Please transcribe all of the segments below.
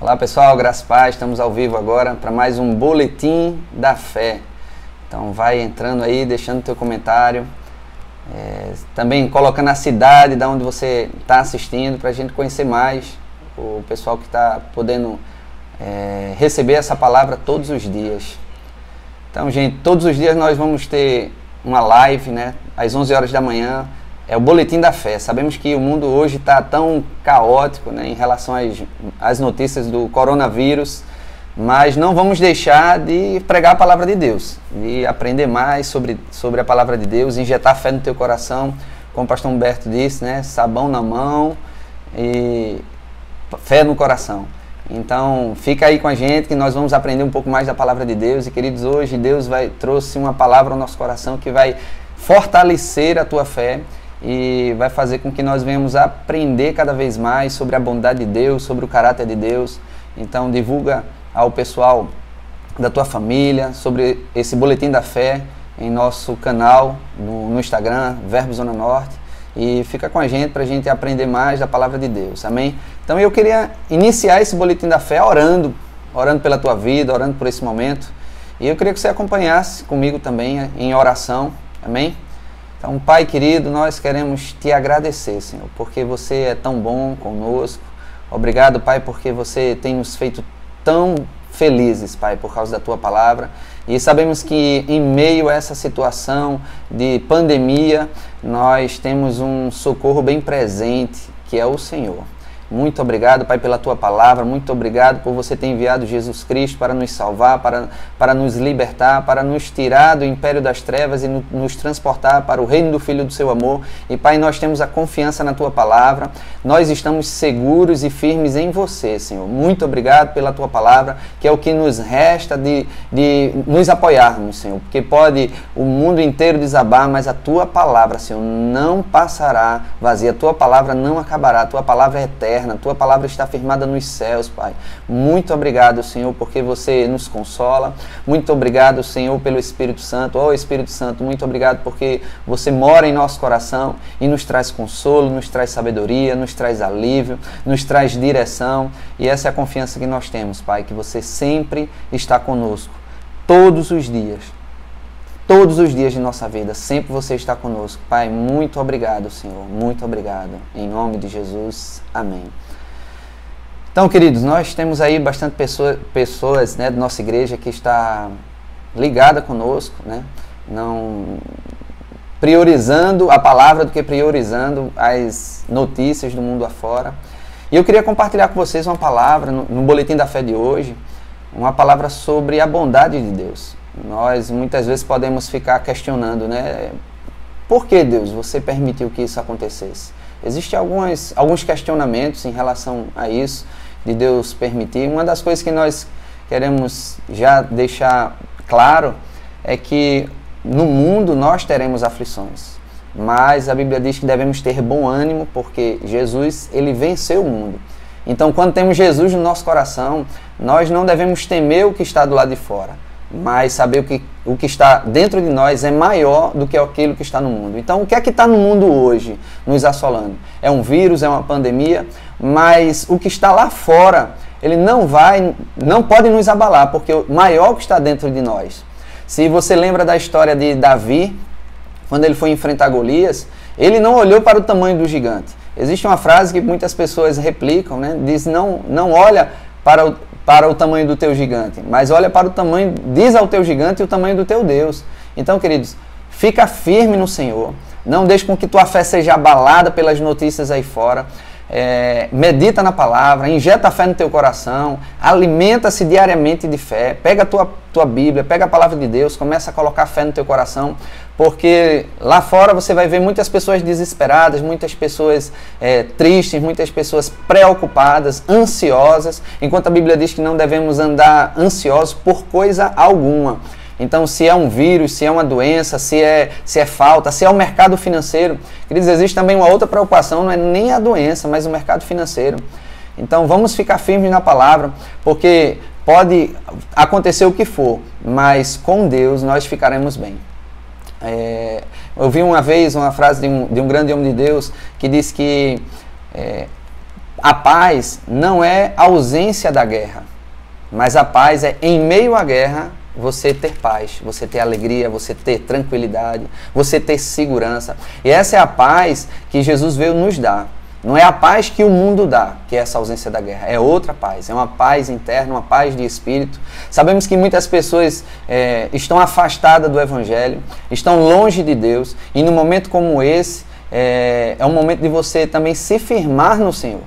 Olá pessoal, graças a Deus, estamos ao vivo agora para mais um Boletim da Fé. Então vai entrando aí, deixando teu comentário, também colocando a cidade de onde você está assistindo, para a gente conhecer mais o pessoal que está podendo receber essa palavra todos os dias. Então gente, todos os dias nós vamos ter uma live, né, às 11 horas da manhã. É o Boletim da Fé. Sabemos que o mundo hoje está tão caótico, né, em relação às notícias do coronavírus, mas não vamos deixar de pregar a palavra de Deus, de aprender mais sobre a palavra de Deus, injetar fé no teu coração, como o pastor Humberto disse, né, sabão na mão e fé no coração. Então fica aí com a gente que nós vamos aprender um pouco mais da palavra de Deus. E queridos, hoje Deus trouxe uma palavra ao nosso coração que vai fortalecer a tua fé e vai fazer com que nós venhamos aprender cada vez mais sobre a bondade de Deus, sobre o caráter de Deus. Então divulga ao pessoal da tua família sobre esse Boletim da Fé em nosso canal no Instagram, Verbo Zona Norte, e fica com a gente para a gente aprender mais da palavra de Deus, amém? Então eu queria iniciar esse Boletim da Fé orando pela tua vida, orando por esse momento, e eu queria que você acompanhasse comigo também em oração, amém? Então, Pai querido, nós queremos te agradecer, Senhor, porque você é tão bom conosco. Obrigado, Pai, porque você tem nos feito tão felizes, Pai, por causa da tua palavra. E sabemos que em meio a essa situação de pandemia, nós temos um socorro bem presente, que é o Senhor. Muito obrigado, Pai, pela tua palavra, muito obrigado por você ter enviado Jesus Cristo para nos salvar, para nos libertar, para nos tirar do império das trevas e nos transportar para o reino do Filho do seu amor. E, Pai, nós temos a confiança na tua palavra, nós estamos seguros e firmes em você, Senhor. Muito obrigado pela tua palavra, que é o que nos resta de nos apoiarmos, Senhor, porque pode o mundo inteiro desabar, mas a tua palavra, Senhor, não passará vazia, a tua palavra não acabará, a tua palavra é eterna. A tua palavra está firmada nos céus, Pai. Muito obrigado, Senhor, porque você nos consola. Muito obrigado, Senhor, pelo Espírito Santo. Ó Espírito Santo, muito obrigado porque você mora em nosso coração e nos traz consolo, nos traz sabedoria, nos traz alívio, nos traz direção. E essa é a confiança que nós temos, Pai, que você sempre está conosco, todos os dias. Todos os dias de nossa vida, sempre você está conosco. Pai, muito obrigado, Senhor. Muito obrigado. Em nome de Jesus. Amém. Então, queridos, nós temos aí bastante pessoas, né, da nossa igreja que está ligada conosco, né? Não priorizando a palavra do que priorizando as notícias do mundo afora. E eu queria compartilhar com vocês uma palavra no Boletim da Fé de hoje, uma palavra sobre a bondade de Deus. Nós muitas vezes podemos ficar questionando, né? Por que, Deus, você permitiu que isso acontecesse? Existem alguns questionamentos em relação a isso, de Deus permitir. Uma das coisas que nós queremos já deixar claro é que no mundo nós teremos aflições, mas a Bíblia diz que devemos ter bom ânimo, porque Jesus, ele venceu o mundo. Então, quando temos Jesus no nosso coração, nós não devemos temer o que está do lado de fora, mas saber o que está dentro de nós é maior do que aquilo que está no mundo. Então, o que é que está no mundo hoje nos assolando? É um vírus, é uma pandemia, mas o que está lá fora, ele não pode nos abalar, porque o maior que está dentro de nós. Se você lembra da história de Davi, quando ele foi enfrentar Golias, ele não olhou para o tamanho do gigante. Existe uma frase que muitas pessoas replicam, né? Diz, não olha para o tamanho do teu gigante, mas olha para o tamanho, diz ao teu gigante o tamanho do teu Deus. Então, queridos, fica firme no Senhor, não deixe com que tua fé seja abalada pelas notícias aí fora. Medita na palavra, injeta a fé no teu coração, alimenta-se diariamente de fé, pega a tua Bíblia, pega a palavra de Deus, começa a colocar fé no teu coração, porque lá fora você vai ver muitas pessoas desesperadas, muitas pessoas tristes, muitas pessoas preocupadas, ansiosas, enquanto a Bíblia diz que não devemos andar ansiosos por coisa alguma. Então, se é um vírus, se é uma doença, se é falta, se é o mercado financeiro, queridos, existe também uma outra preocupação, não é nem a doença, mas o mercado financeiro. Então, vamos ficar firmes na palavra, porque pode acontecer o que for, mas com Deus nós ficaremos bem. Eu vi uma vez uma frase de um grande homem de Deus que diz que A paz não é a ausência da guerra, mas a paz é em meio à guerra você ter paz, você ter alegria, você ter tranquilidade, você ter segurança. E essa é a paz que Jesus veio nos dar. Não é a paz que o mundo dá, que é essa ausência da guerra. É outra paz, é uma paz interna, uma paz de espírito. Sabemos que muitas pessoas estão afastadas do Evangelho, estão longe de Deus, e num momento como esse, é um momento de você também se firmar no Senhor.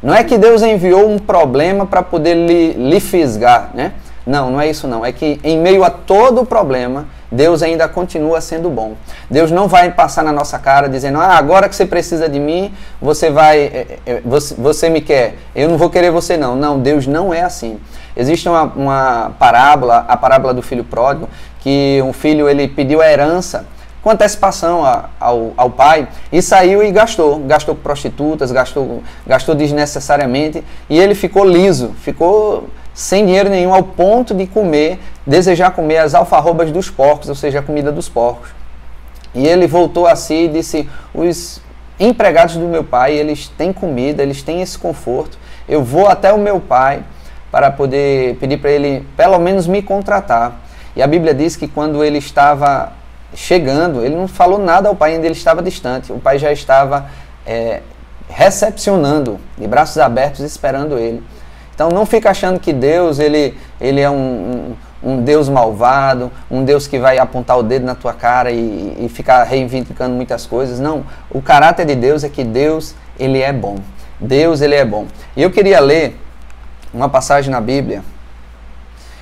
Não é que Deus enviou um problema para poder lhe fisgar, né? Não, não é isso não. É que em meio a todo o problema, Deus ainda continua sendo bom. Deus não vai passar na nossa cara dizendo, agora que você precisa de mim, você me quer. Eu não vou querer você não. Não, Deus não é assim. Existe uma parábola, a parábola do filho pródigo, que um filho ele pediu a herança com antecipação ao pai e saiu e gastou com prostitutas, gastou desnecessariamente e ele ficou liso, ficou sem dinheiro nenhum ao ponto de desejar comer as alfarrobas dos porcos, ou seja, a comida dos porcos. E ele voltou a si e disse, os empregados do meu pai, eles têm comida, eles têm esse conforto, eu vou até o meu pai para poder pedir para ele pelo menos me contratar. E a Bíblia diz que quando ele estava chegando, ele não falou nada ao pai, ainda ele estava distante. O pai já estava recepcionando, de braços abertos, esperando ele. Então não fica achando que Deus ele é um Deus malvado, um Deus que vai apontar o dedo na tua cara e ficar reivindicando muitas coisas. Não, o caráter de Deus é que Deus ele é bom. Deus ele é bom. E eu queria ler uma passagem na Bíblia,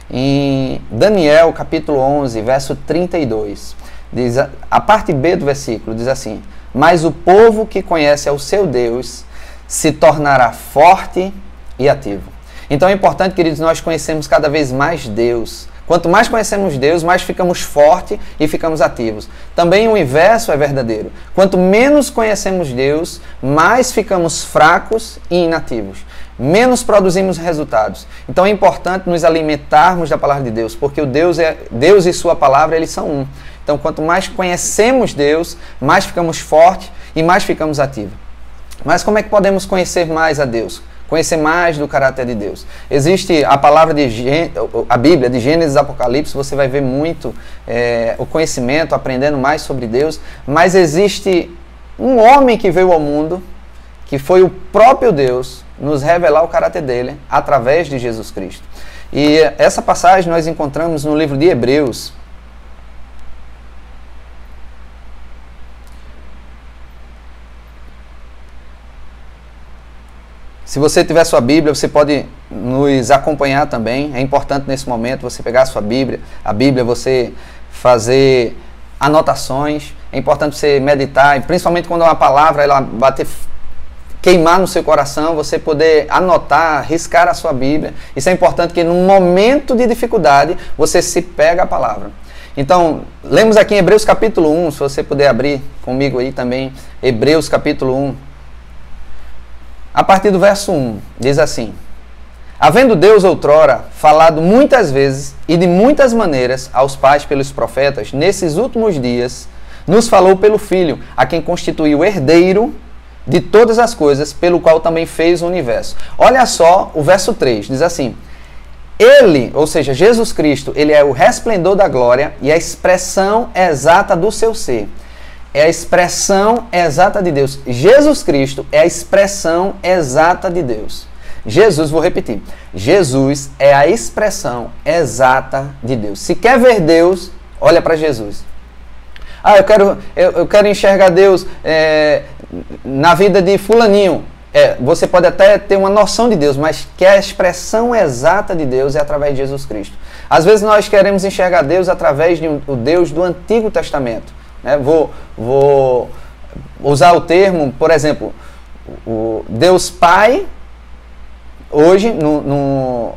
em Daniel capítulo 11, verso 32. Diz, a parte B do versículo diz assim, mas o povo que conhece ao seu Deus se tornará forte e ativo. Então é importante, queridos, nós conhecemos cada vez mais Deus. Quanto mais conhecemos Deus, mais ficamos fortes e ficamos ativos. Também o inverso é verdadeiro. Quanto menos conhecemos Deus, mais ficamos fracos e inativos. Menos produzimos resultados. Então é importante nos alimentarmos da palavra de Deus, porque o Deus e sua palavra, eles são um. Então quanto mais conhecemos Deus, mais ficamos fortes e mais ficamos ativos. Mas como é que podemos conhecer mais a Deus? Conhecer mais do caráter de Deus. Existe a palavra a Bíblia, de Gênesis e Apocalipse, você vai ver muito o conhecimento, aprendendo mais sobre Deus, mas existe um homem que veio ao mundo, que foi o próprio Deus, nos revelar o caráter dele através de Jesus Cristo. E essa passagem nós encontramos no livro de Hebreus. Se você tiver sua Bíblia, você pode nos acompanhar também. É importante nesse momento você pegar a sua Bíblia, você fazer anotações. É importante você meditar, e principalmente quando uma palavra ela queimar no seu coração, você poder anotar, riscar a sua Bíblia. Isso é importante, que num momento de dificuldade você se pega a palavra. Então, lemos aqui em Hebreus capítulo 1, se você puder abrir comigo aí também, Hebreus capítulo 1. A partir do verso 1, diz assim, havendo Deus outrora falado muitas vezes e de muitas maneiras aos pais pelos profetas, nesses últimos dias, nos falou pelo Filho, a quem constituiu herdeiro de todas as coisas, pelo qual também fez o universo. Olha só o verso 3, diz assim, ele, ou seja, Jesus Cristo, ele é o resplendor da glória e a expressão exata do seu ser. É a expressão exata de Deus. Jesus Cristo é a expressão exata de Deus. Jesus, vou repetir, Jesus é a expressão exata de Deus. Se quer ver Deus, olha para Jesus. Eu quero enxergar Deus na vida de fulaninho. Você pode até ter uma noção de Deus, mas que a expressão exata de Deus é através de Jesus Cristo. Às vezes nós queremos enxergar Deus através do Deus do Antigo Testamento. Vou usar o termo, por exemplo, o Deus Pai, hoje, no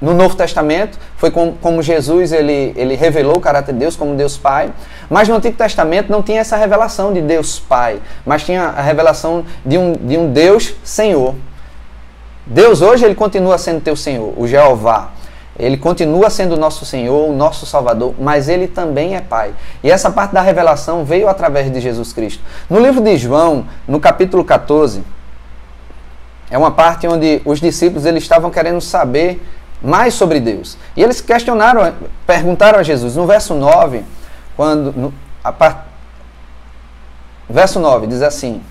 Novo Testamento, foi como Jesus ele revelou o caráter de Deus como Deus Pai, mas no Antigo Testamento não tinha essa revelação de Deus Pai, mas tinha a revelação de um Deus Senhor. Deus hoje ele continua sendo teu Senhor, o Jeová. Ele continua sendo o nosso Senhor, o nosso Salvador, mas ele também é Pai. E essa parte da revelação veio através de Jesus Cristo. No livro de João, no capítulo 14, é uma parte onde os discípulos eles estavam querendo saber mais sobre Deus. E eles perguntaram a Jesus, no verso 9, verso 9 diz assim: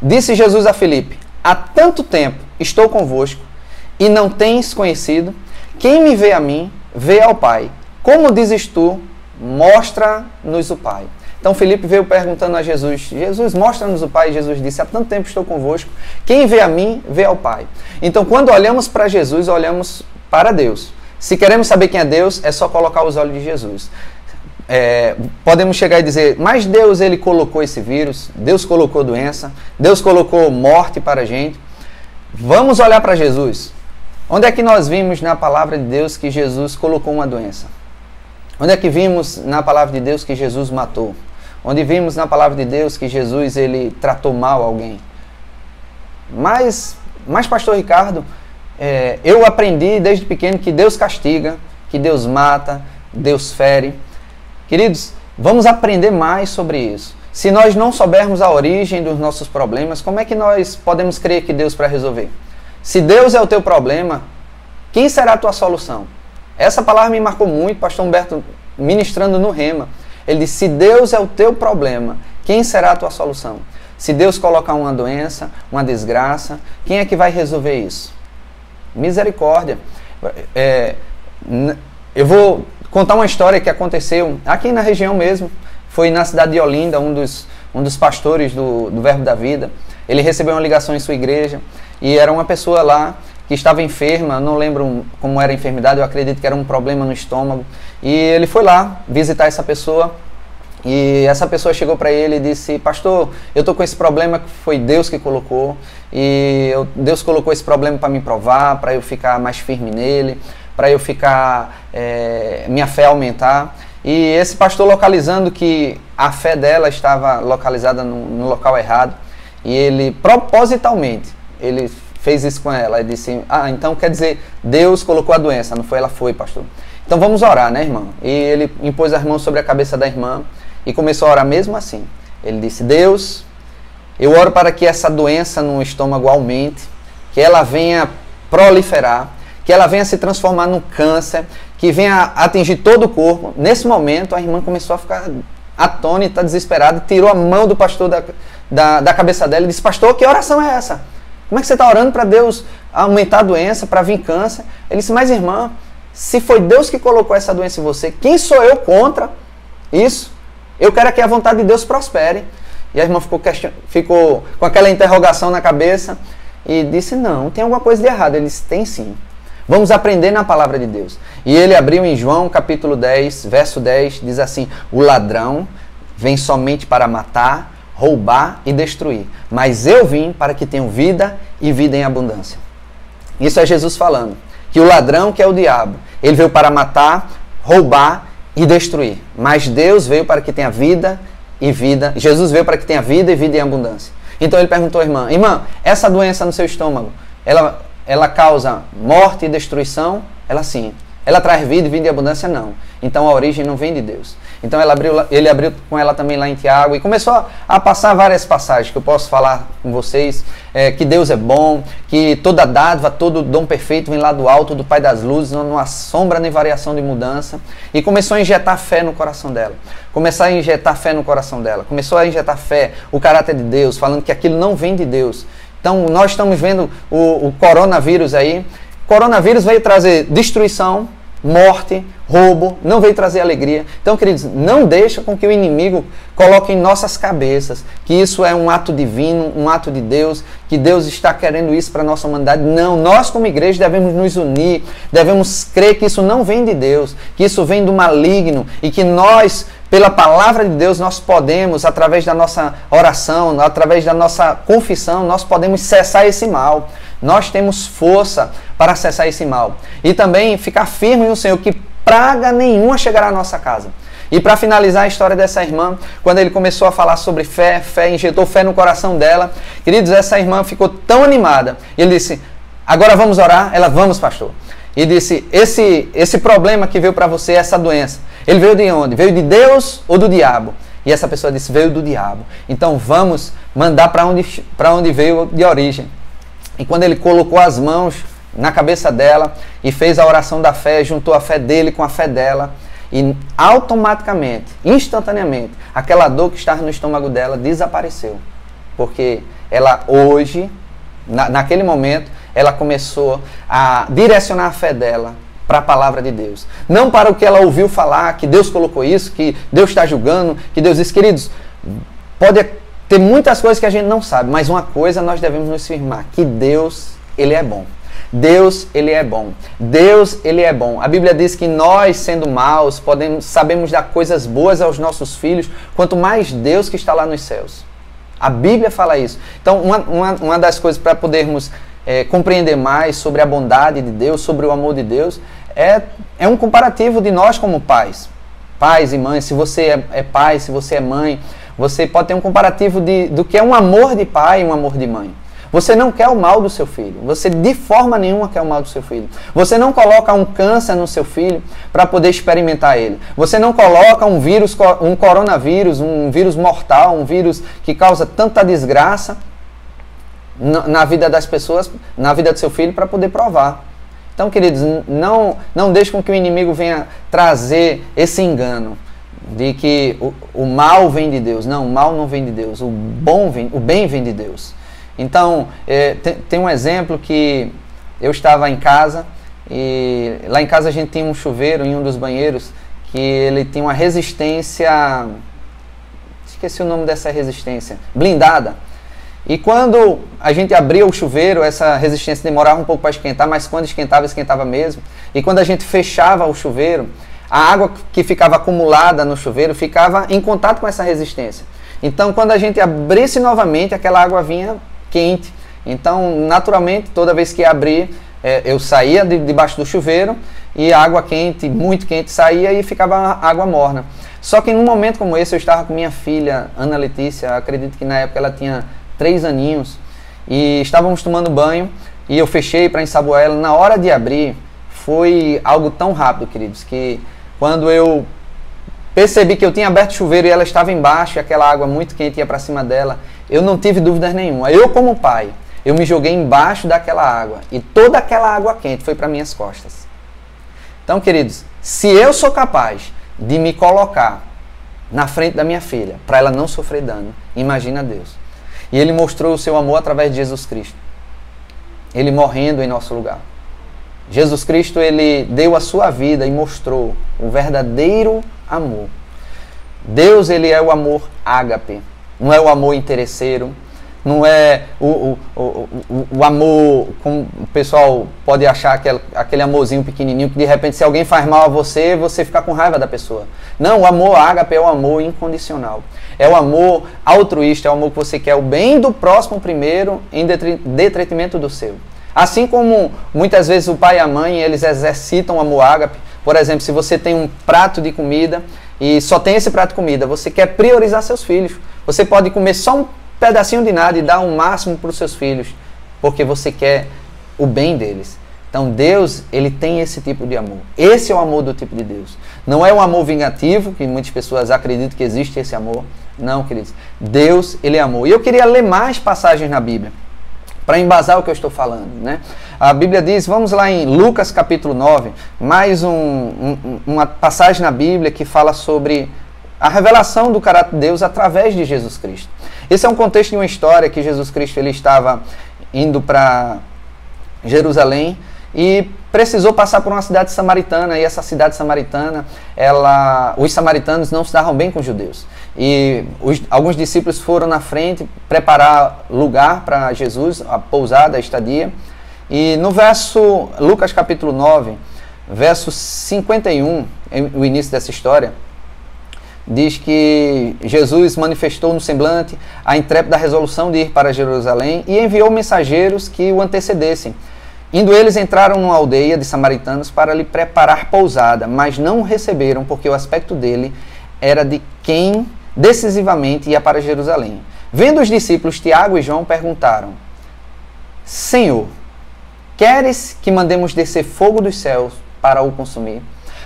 Disse Jesus a Filipe: há tanto tempo estou convosco e não tens conhecido? Quem me vê a mim, vê ao Pai. Como dizes tu, mostra-nos o Pai. Então Filipe veio perguntando a Jesus: Jesus, mostra-nos o Pai. E Jesus disse: há tanto tempo estou convosco. Quem vê a mim, vê ao Pai. Então quando olhamos para Jesus, olhamos para Deus. Se queremos saber quem é Deus, é só colocar os olhos de Jesus. Podemos chegar e dizer, mas Deus ele colocou esse vírus, Deus colocou doença, Deus colocou morte para a gente. Vamos olhar para Jesus. Onde é que nós vimos na palavra de Deus que Jesus colocou uma doença? Onde é que vimos na palavra de Deus que Jesus matou? Onde vimos na palavra de Deus que Jesus ele tratou mal alguém? Mas pastor Ricardo, eu aprendi desde pequeno que Deus castiga, que Deus mata, Deus fere. Queridos, vamos aprender mais sobre isso. Se nós não soubermos a origem dos nossos problemas, como é que nós podemos crer que Deus vai resolver? Se Deus é o teu problema, quem será a tua solução? Essa palavra me marcou muito, pastor Humberto ministrando no Rema. Ele disse, se Deus é o teu problema, quem será a tua solução? Se Deus colocar uma doença, uma desgraça, quem é que vai resolver isso? Misericórdia. Eu vou contar uma história que aconteceu aqui na região mesmo. Foi na cidade de Olinda, um dos pastores do Verbo da Vida. Ele recebeu uma ligação em sua igreja e era uma pessoa lá que estava enferma, não lembro como era a enfermidade, eu acredito que era um problema no estômago. E ele foi lá visitar essa pessoa e essa pessoa chegou para ele e disse, pastor, eu estou com esse problema que foi Deus que colocou e Deus colocou esse problema para me provar, para eu ficar mais firme nele, para eu ficar, minha fé aumentar. E esse pastor, localizando que a fé dela estava localizada no local errado, e ele propositalmente, ele fez isso com ela, e disse, então quer dizer, Deus colocou a doença, não foi ela, foi, pastor. Então vamos orar, né, irmão? E ele impôs as mãos sobre a cabeça da irmã e começou a orar mesmo assim. Ele disse, Deus, eu oro para que essa doença no estômago aumente, que ela venha proliferar, que ela venha se transformar num câncer, que venha atingir todo o corpo. Nesse momento, a irmã começou a ficar atônita, desesperada, tirou a mão do pastor da cabeça dela e disse, pastor, que oração é essa? Como é que você está orando para Deus aumentar a doença, para vir câncer? Ele disse, mas irmã, se foi Deus que colocou essa doença em você, quem sou eu contra isso? Eu quero que a vontade de Deus prospere. E a irmã ficou com aquela interrogação na cabeça e disse, não, tem alguma coisa de errado. Ele disse, tem sim. Vamos aprender na palavra de Deus. E ele abriu em João capítulo 10, verso 10, diz assim, o ladrão vem somente para matar, roubar e destruir. Mas eu vim para que tenham vida e vida em abundância. Isso é Jesus falando. Que o ladrão, que é o diabo, ele veio para matar, roubar e destruir. Mas Deus veio para que tenha vida e vida. Jesus veio para que tenha vida e vida em abundância. Então ele perguntou à irmã, irmã, essa doença no seu estômago, ela causa morte e destruição? Ela sim. Ela traz vida e vida em abundância? Não. Então a origem não vem de Deus. Então ele abriu com ela também lá em Tiago e começou a passar várias passagens que eu posso falar com vocês, que Deus é bom, que toda dádiva, todo dom perfeito vem lá do alto, do Pai das luzes, não há sombra nem variação de mudança. E começou a injetar fé no coração dela. Começou a injetar fé, o caráter de Deus, falando que aquilo não vem de Deus. Então nós estamos vendo o coronavírus aí. O coronavírus veio trazer destruição, morte, roubo, não veio trazer alegria. Então, queridos, não deixa com que o inimigo coloque em nossas cabeças que isso é um ato divino, um ato de Deus, que Deus está querendo isso para a nossa humanidade. Não, nós como igreja devemos nos unir, devemos crer que isso não vem de Deus, que isso vem do maligno e que nós, pela palavra de Deus, nós podemos, através da nossa oração, através da nossa confissão, nós podemos cessar esse mal. Nós temos força para cessar esse mal. E também ficar firme no Senhor, que praga nenhuma chegará à nossa casa. E para finalizar a história dessa irmã, quando ele começou a falar sobre fé, injetou fé no coração dela, queridos, essa irmã ficou tão animada. E ele disse, agora vamos orar? Ela, vamos, pastor. E disse, esse problema que veio para você, essa doença, ele veio de onde? Veio de Deus ou do diabo? E essa pessoa disse, veio do diabo. Então vamos mandar para onde veio de origem. E quando ele colocou as mãos na cabeça dela e fez a oração da fé, juntou a fé dele com a fé dela, e automaticamente, instantaneamente, aquela dor que estava no estômago dela desapareceu. Porque ela hoje, naquele momento, ela começou a direcionar a fé dela para a palavra de Deus. Não para o que ela ouviu falar, que Deus colocou isso, que Deus está julgando, que Deus disse, queridos, pode ter muitas coisas que a gente não sabe, mas uma coisa nós devemos nos firmar, que Deus, Ele é bom. Deus, Ele é bom. Deus, Ele é bom. A Bíblia diz que nós, sendo maus, sabemos dar coisas boas aos nossos filhos, quanto mais Deus que está lá nos céus. A Bíblia fala isso. Então, uma das coisas para podermos compreender mais sobre a bondade de Deus, sobre o amor de Deus, é um comparativo de nós como pais. Pais e mães, se você é pai, se você é mãe, você pode ter um comparativo do que é um amor de pai e um amor de mãe. Você não quer o mal do seu filho. Você de forma nenhuma quer o mal do seu filho. Você não coloca um câncer no seu filho para poder experimentar ele. Você não coloca um vírus, um coronavírus, um vírus mortal, um vírus que causa tanta desgraça na vida das pessoas, na vida do seu filho, para poder provar. Então, queridos, não deixe com que o inimigo venha trazer esse engano de que o mal vem de Deus. Não, o mal não vem de Deus. O bem vem de Deus. Então, tem um exemplo que eu estava em casa e lá em casa a gente tinha um chuveiro em um dos banheiros que ele tinha uma resistência, esqueci o nome dessa resistência, blindada. E quando a gente abria o chuveiro, essa resistência demorava um pouco para esquentar, mas quando esquentava, esquentava mesmo. E quando a gente fechava o chuveiro, a água que ficava acumulada no chuveiro ficava em contato com essa resistência. Então, quando a gente abrisse novamente, aquela água vinha quente. Então, naturalmente, toda vez que abrir, eu saía debaixo do chuveiro e a água quente, muito quente, saía e ficava água morna. Só que num momento como esse, eu estava com minha filha, Ana Letícia, acredito que na época ela tinha 3 aninhos, e estávamos tomando banho e eu fechei para ensaboar ela. Na hora de abrir, foi algo tão rápido, queridos, que quando eu percebi que eu tinha aberto o chuveiro e ela estava embaixo e aquela água muito quente ia para cima dela, eu não tive dúvidas nenhuma. Eu, como pai, eu me joguei embaixo daquela água e toda aquela água quente foi para minhas costas. Então, queridos, se eu sou capaz de me colocar na frente da minha filha para ela não sofrer dano, imagina Deus. E Ele mostrou o seu amor através de Jesus Cristo. Ele morrendo em nosso lugar. Jesus Cristo, Ele deu a sua vida e mostrou o verdadeiro amor. Deus, Ele é o amor ágape. Não é o amor interesseiro, não é o amor, como o pessoal pode achar, aquele amorzinho pequenininho, que de repente se alguém faz mal a você, você fica com raiva da pessoa. Não, o amor ágape é o amor incondicional. É o amor altruísta, é o amor que você quer o bem do próximo primeiro, em detrimento do seu. Assim como muitas vezes o pai e a mãe, eles exercitam o amor ágape. Por exemplo, se você tem um prato de comida e só tem esse prato de comida, você quer priorizar seus filhos. Você pode comer só um pedacinho de nada e dar o máximo para os seus filhos, porque você quer o bem deles. Então Deus, Ele tem esse tipo de amor. Esse é o amor do tipo de Deus. Não é um amor vingativo, que muitas pessoas acreditam que existe esse amor. Não, queridos. Deus, Ele é amor. E eu queria ler mais passagens na Bíblia, para embasar o que eu estou falando, né? A Bíblia diz, vamos lá em Lucas capítulo 9, mais uma passagem na Bíblia que fala sobre a revelação do caráter de Deus através de Jesus Cristo. Esse é um contexto de uma história que Jesus Cristo ele estava indo para Jerusalém e precisou passar por uma cidade samaritana, e essa cidade samaritana, os samaritanos não se davam bem com os judeus. E alguns discípulos foram na frente preparar lugar para Jesus, a pousada, a estadia. E no Lucas capítulo 9, verso 51, o início dessa história, diz que Jesus manifestou no semblante a intrépida resolução de ir para Jerusalém e enviou mensageiros que o antecedessem. Indo eles, entraram numa aldeia de samaritanos para lhe preparar pousada, mas não o receberam, porque o aspecto dele era de quem decisivamente ia para Jerusalém. Vendo os discípulos, Tiago e João perguntaram: Senhor, queres que mandemos descer fogo dos céus para o consumir?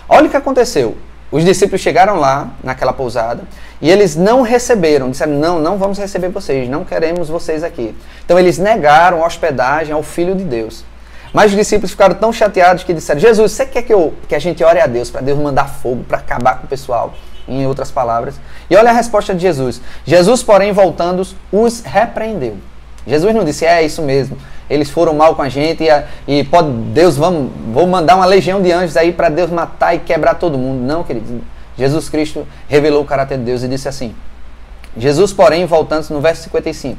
Olha o que aconteceu. Os discípulos chegaram lá, naquela pousada, e eles não receberam, disseram, não vamos receber vocês, não queremos vocês aqui. Então eles negaram a hospedagem ao Filho de Deus. Mas os discípulos ficaram tão chateados que disseram, Jesus, você quer que a gente ore a Deus, para Deus mandar fogo, para acabar com o pessoal? Em outras palavras. E olha a resposta de Jesus. Jesus, porém, voltando, os repreendeu. Jesus não disse, é isso mesmo, eles foram mal com a gente e pode Deus, vou mandar uma legião de anjos aí para Deus matar e quebrar todo mundo. Não, querido. Jesus Cristo revelou o caráter de Deus e disse assim, Jesus, porém, voltando no verso 55,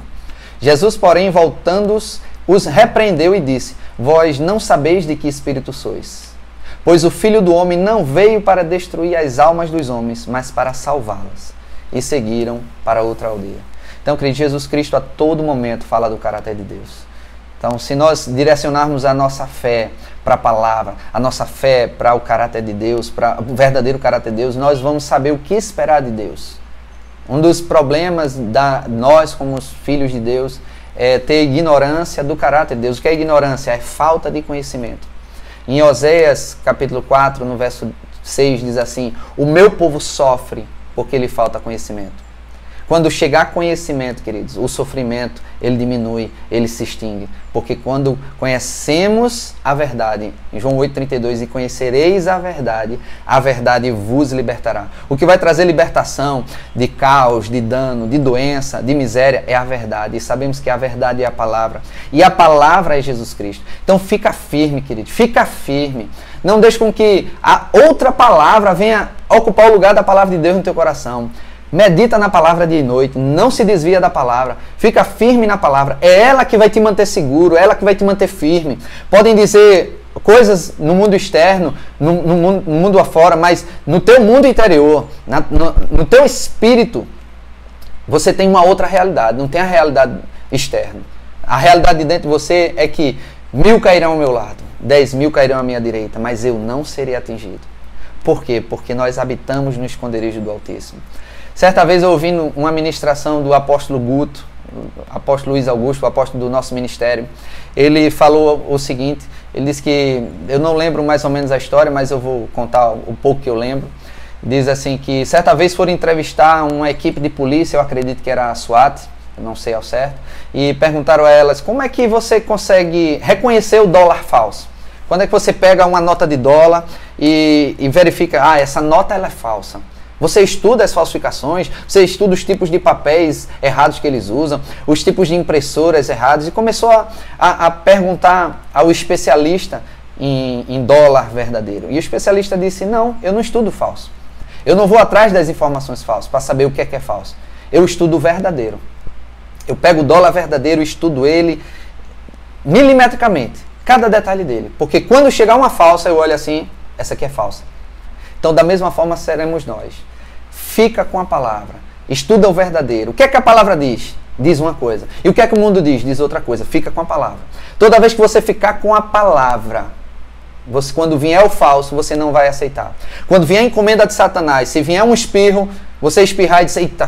Jesus, porém, voltando, os repreendeu e disse, vós não sabeis de que espírito sois, pois o Filho do Homem não veio para destruir as almas dos homens, mas para salvá-las. E seguiram para outra aldeia. Então, querido, Jesus Cristo a todo momento fala do caráter de Deus. Então, se nós direcionarmos a nossa fé para a palavra, a nossa fé para o caráter de Deus, para o verdadeiro caráter de Deus, nós vamos saber o que esperar de Deus. Um dos problemas nós, como os filhos de Deus, é ter ignorância do caráter de Deus. O que é ignorância? É falta de conhecimento. Em Oséias, capítulo 4, no verso 6, diz assim, o meu povo sofre porque lhe falta conhecimento. Quando chegar conhecimento, queridos, o sofrimento, ele diminui, ele se extingue. Porque quando conhecemos a verdade, em João 8,32, e conhecereis a verdade vos libertará. O que vai trazer libertação de caos, de dano, de doença, de miséria, é a verdade. E sabemos que a verdade é a palavra. E a palavra é Jesus Cristo. Então fica firme, querido, fica firme. Não deixe com que a outra palavra venha ocupar o lugar da palavra de Deus no teu coração. Medita na palavra dia e noite, não se desvia da palavra, fica firme na palavra, é ela que vai te manter seguro, é ela que vai te manter firme. Podem dizer coisas no mundo externo, no mundo afora, mas no teu mundo interior, no teu espírito, você tem uma outra realidade, não tem a realidade externa. A realidade de dentro de você é que 1000 cairão ao meu lado, 10.000 cairão à minha direita, mas eu não serei atingido. Por quê? Porque nós habitamos no esconderijo do Altíssimo. Certa vez eu ouvindo uma ministração do apóstolo Guto, apóstolo Luiz Augusto, o apóstolo do nosso ministério, ele falou o seguinte, ele disse que, eu não lembro mais ou menos a história, mas eu vou contar o pouco que eu lembro. Diz assim que certa vez foram entrevistar uma equipe de polícia, eu acredito que era a SWAT, não sei ao certo, e perguntaram a elas, como é que você consegue reconhecer o dólar falso? Quando é que você pega uma nota de dólar e verifica, essa nota ela é falsa? Você estuda as falsificações, você estuda os tipos de papéis errados que eles usam, os tipos de impressoras erradas, e começou a perguntar ao especialista em dólar verdadeiro. E o especialista disse, não, eu não estudo falso. Eu não vou atrás das informações falsas para saber o que é falso. Eu estudo o verdadeiro. Eu pego o dólar verdadeiro e estudo ele milimetricamente, cada detalhe dele. Porque quando chegar uma falsa, eu olho assim, essa aqui é falsa. Então, da mesma forma, seremos nós. Fica com a palavra. Estuda o verdadeiro. O que é que a palavra diz? Diz uma coisa. E o que é que o mundo diz? Diz outra coisa. Fica com a palavra. Toda vez que você ficar com a palavra, quando vier o falso, você não vai aceitar. Quando vier a encomenda de Satanás, se vier um espirro, você espirrar e dizer, eita,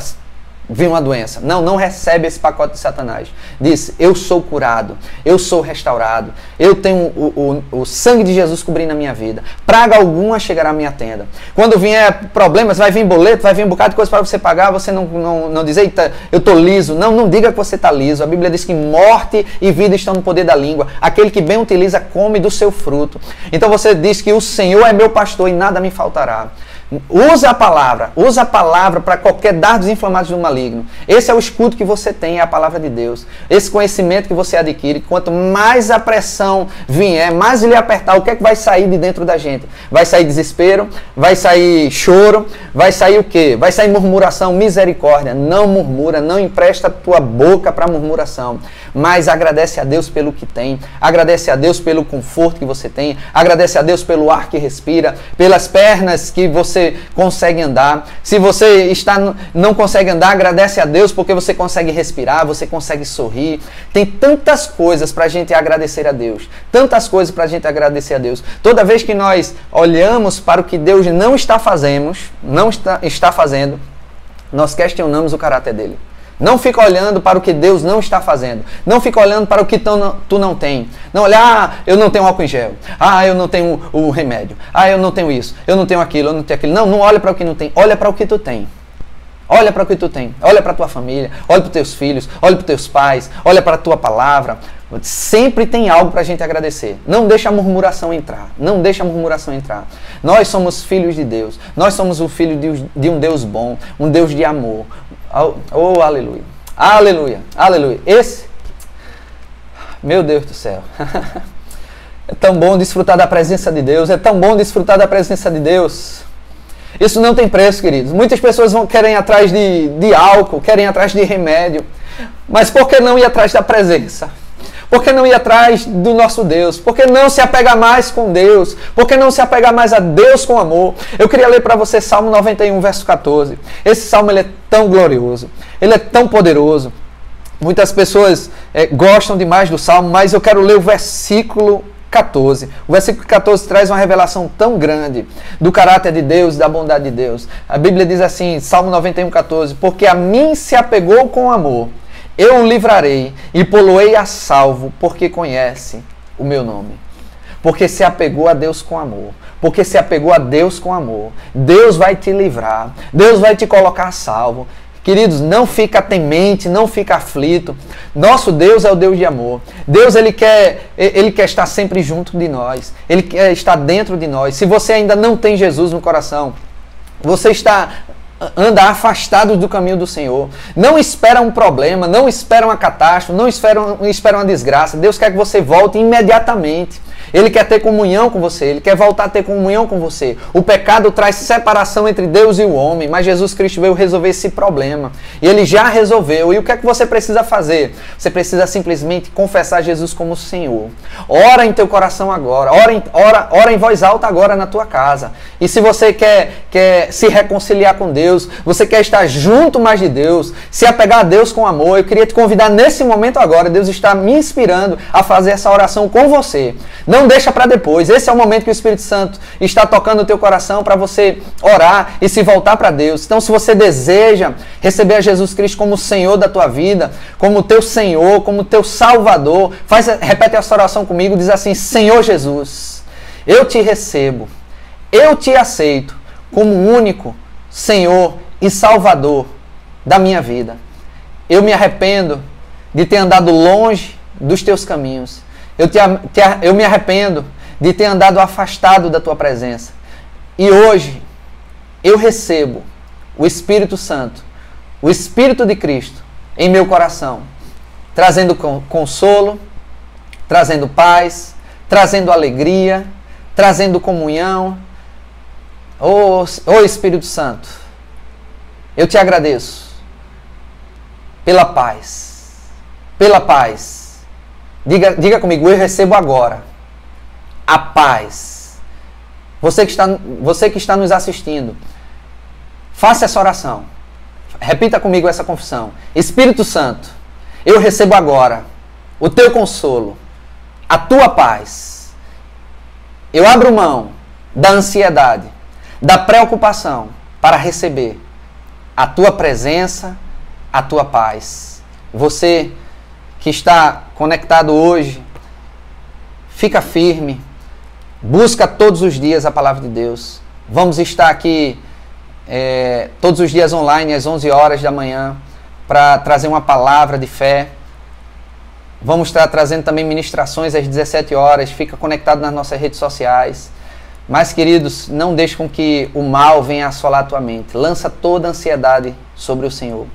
viu uma doença. Não recebe esse pacote de Satanás. Diz, eu sou curado, eu sou restaurado, eu tenho o sangue de Jesus cobrindo a minha vida. Praga alguma chegará à minha tenda. Quando vier problemas, vai vir boleto, vai vir um bocado de coisa para você pagar, você não diz, eita, eu estou liso. Não diga que você está liso. A Bíblia diz que morte e vida estão no poder da língua. Aquele que bem utiliza, come do seu fruto. Então você diz que o Senhor é meu pastor e nada me faltará. Usa a palavra para qualquer dardos inflamados do maligno. Esse é o escudo que você tem, é a palavra de Deus. Esse conhecimento que você adquire, quanto mais a pressão vier, mais ele apertar, o que é que vai sair de dentro da gente? Vai sair desespero, vai sair choro, vai sair o quê? Vai sair murmuração, misericórdia. Não murmura, não empresta a tua boca para murmuração, mas agradece a Deus pelo que tem, agradece a Deus pelo conforto que você tem, agradece a Deus pelo ar que respira, pelas pernas que você consegue andar. Se você não consegue andar, agradece a Deus porque você consegue respirar, você consegue sorrir. Tem tantas coisas para a gente agradecer a Deus. Tantas coisas para a gente agradecer a Deus. Toda vez que nós olhamos para o que Deus não está fazendo, nós questionamos o caráter dele. Não fica olhando para o que Deus não está fazendo. Não fica olhando para o que tu não tem. Não olha, eu não tenho álcool em gel. Eu não tenho o remédio. Eu não tenho isso. Eu não tenho aquilo, eu não tenho aquilo. Não olha para o que não tem. Olha para o que tu tem. Olha para o que tu tem. Olha para a tua família. Olha para os teus filhos. Olha para os teus pais. Olha para a tua palavra. Sempre tem algo para a gente agradecer. Não deixa a murmuração entrar. Não deixa a murmuração entrar. Nós somos filhos de Deus. Nós somos o filho de um Deus bom. Um Deus de amor. Oh, aleluia. Aleluia. Aleluia. Meu Deus do céu. É tão bom desfrutar da presença de Deus. É tão bom desfrutar da presença de Deus. Isso não tem preço, queridos. Muitas pessoas querem ir atrás de álcool, querem ir atrás de remédio. Mas por que não ir atrás da presença? Por que não ir atrás do nosso Deus? Por que não se apegar mais com Deus? Por que não se apegar mais a Deus com amor? Eu queria ler para você Salmo 91, verso 14. Esse salmo ele é tão glorioso, ele é tão poderoso. Muitas pessoas gostam demais do salmo, mas eu quero ler o versículo 14. O versículo 14 traz uma revelação tão grande do caráter de Deus e da bondade de Deus. A Bíblia diz assim, Salmo 91, 14: porque a mim se apegou com amor, eu o livrarei e pô-lo-ei a salvo, porque conhece o meu nome. Porque se apegou a Deus com amor. Porque se apegou a Deus com amor. Deus vai te livrar. Deus vai te colocar a salvo. Queridos, não fica temente, não fica aflito. Nosso Deus é o Deus de amor. Deus, Ele quer estar sempre junto de nós. Ele quer estar dentro de nós. Se você ainda não tem Jesus no coração, você anda afastado do caminho do Senhor. Não espera um problema, não espera uma catástrofe, não espera uma desgraça. Deus quer que você volte imediatamente. Ele quer ter comunhão com você, Ele quer voltar a ter comunhão com você. O pecado traz separação entre Deus e o homem, mas Jesus Cristo veio resolver esse problema. E Ele já resolveu. E o que é que você precisa fazer? Você precisa simplesmente confessar Jesus como Senhor. Ora em teu coração agora, ora em voz alta agora na tua casa. E se você quer se reconciliar com Deus, você quer estar junto mais de Deus, se apegar a Deus com amor, eu queria te convidar nesse momento agora. Deus está me inspirando a fazer essa oração com você. Não deixa para depois. Esse é o momento que o Espírito Santo está tocando o teu coração para você orar e se voltar para Deus. Então, se você deseja receber a Jesus Cristo como o Senhor da tua vida, como teu Senhor, como teu Salvador, repete essa oração comigo, diz assim: Senhor Jesus, eu te recebo, eu te aceito como único Senhor e Salvador da minha vida. Eu me arrependo de ter andado longe dos teus caminhos. Eu me arrependo de ter andado afastado da tua presença. E hoje eu recebo o Espírito Santo, o Espírito de Cristo em meu coração, trazendo consolo, trazendo paz, trazendo alegria, trazendo comunhão. Oh Espírito Santo, eu te agradeço pela paz, pela paz. Diga comigo, eu recebo agora a paz. Você que está nos assistindo, faça essa oração. Repita comigo essa confissão. Espírito Santo, eu recebo agora o teu consolo, a tua paz. Eu abro mão da ansiedade, da preocupação para receber a tua presença, a tua paz. Você que está conectado hoje, fica firme, busca todos os dias a palavra de Deus. Vamos estar aqui todos os dias online às 11 horas da manhã para trazer uma palavra de fé. Vamos estar trazendo também ministrações às 17 horas, fica conectado nas nossas redes sociais. Mas, queridos, não deixe com que o mal venha assolar a tua mente. Lança toda a ansiedade sobre o Senhor,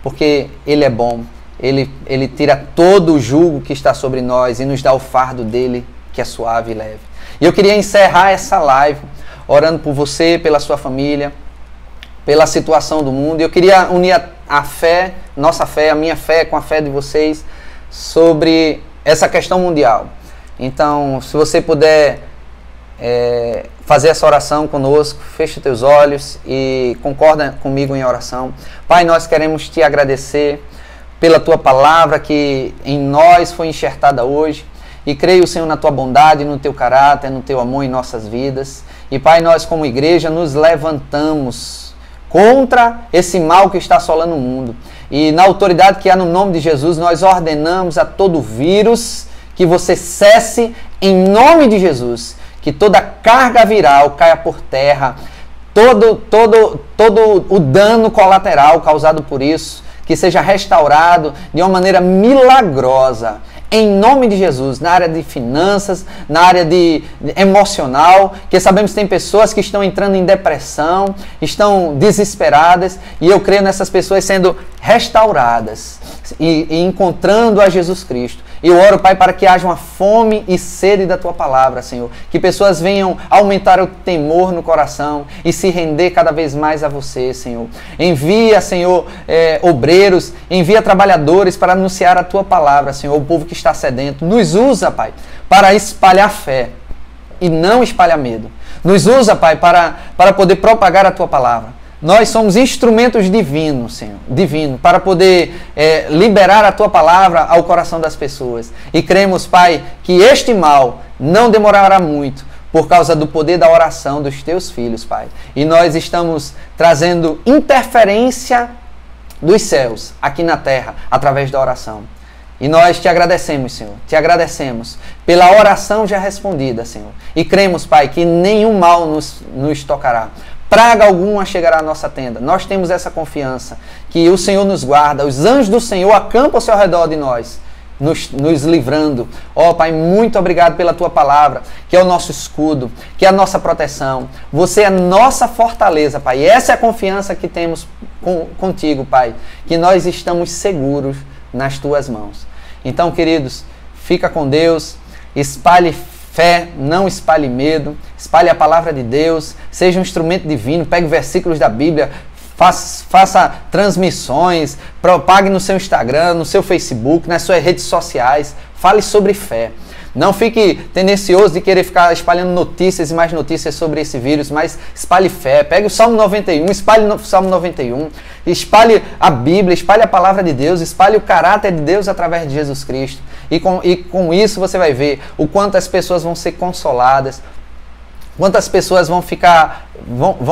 porque Ele é bom. Ele tira todo o jugo que está sobre nós e nos dá o fardo dele, que é suave e leve. E eu queria encerrar essa live orando por você, pela sua família, pela situação do mundo. Eu queria unir a fé, nossa fé, a minha fé com a fé de vocês sobre essa questão mundial. Então, se você puder fazer essa oração conosco, feche teus olhos e concorda comigo em oração. Pai, nós queremos te agradecer pela tua palavra que em nós foi enxertada hoje. E creio, Senhor, na tua bondade, no teu caráter, no teu amor em nossas vidas. E, Pai, nós como igreja nos levantamos contra esse mal que está assolando o mundo. E na autoridade que há no nome de Jesus, nós ordenamos a todo vírus que você cesse em nome de Jesus. Que toda carga viral caia por terra, todo o dano colateral causado por isso, que seja restaurado de uma maneira milagrosa, em nome de Jesus, na área de finanças, na área de emocional, que sabemos que tem pessoas que estão entrando em depressão, estão desesperadas, e eu creio nessas pessoas sendo restauradas e encontrando a Jesus Cristo. Eu oro, Pai, para que haja uma fome e sede da Tua palavra, Senhor. Que pessoas venham aumentar o temor no coração e se render cada vez mais a Você, Senhor. Envia, Senhor, obreiros, envia trabalhadores para anunciar a Tua palavra, Senhor, o povo que está sedento. Nos usa, Pai, para espalhar fé e não espalhar medo. Nos usa, Pai, para poder propagar a Tua palavra. Nós somos instrumentos divinos, Senhor, para poder liberar a Tua palavra ao coração das pessoas. E cremos, Pai, que este mal não demorará muito por causa do poder da oração dos Teus filhos, Pai. E nós estamos trazendo interferência dos céus aqui na terra através da oração. E nós te agradecemos, Senhor, te agradecemos pela oração já respondida, Senhor. E cremos, Pai, que nenhum mal nos tocará. Praga alguma chegará à nossa tenda. Nós temos essa confiança que o Senhor nos guarda. Os anjos do Senhor acampam-se ao redor de nós, nos livrando. Ó, Pai, muito obrigado pela Tua palavra, que é o nosso escudo, que é a nossa proteção. Você é a nossa fortaleza, Pai. E essa é a confiança que temos contigo, Pai, que nós estamos seguros nas Tuas mãos. Então, queridos, fica com Deus, espalhe fé, não espalhe medo, espalhe a palavra de Deus, seja um instrumento divino, pegue versículos da Bíblia, faça transmissões, propague no seu Instagram, no seu Facebook, nas suas redes sociais, fale sobre fé. Não fique tendencioso de querer ficar espalhando notícias e mais notícias sobre esse vírus, mas espalhe fé. Pegue o Salmo 91, espalhe o Salmo 91, espalhe a Bíblia, espalhe a palavra de Deus, espalhe o caráter de Deus através de Jesus Cristo. E com isso você vai ver o quanto as pessoas vão ser consoladas, quantas pessoas vão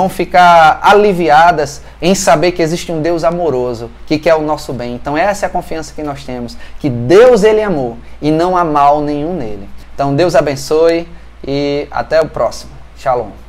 ficar aliviadas em saber que existe um Deus amoroso, que quer o nosso bem. Então essa é a confiança que nós temos, que Deus, Ele é amor e não há mal nenhum nele. Então Deus abençoe e até o próximo. Shalom.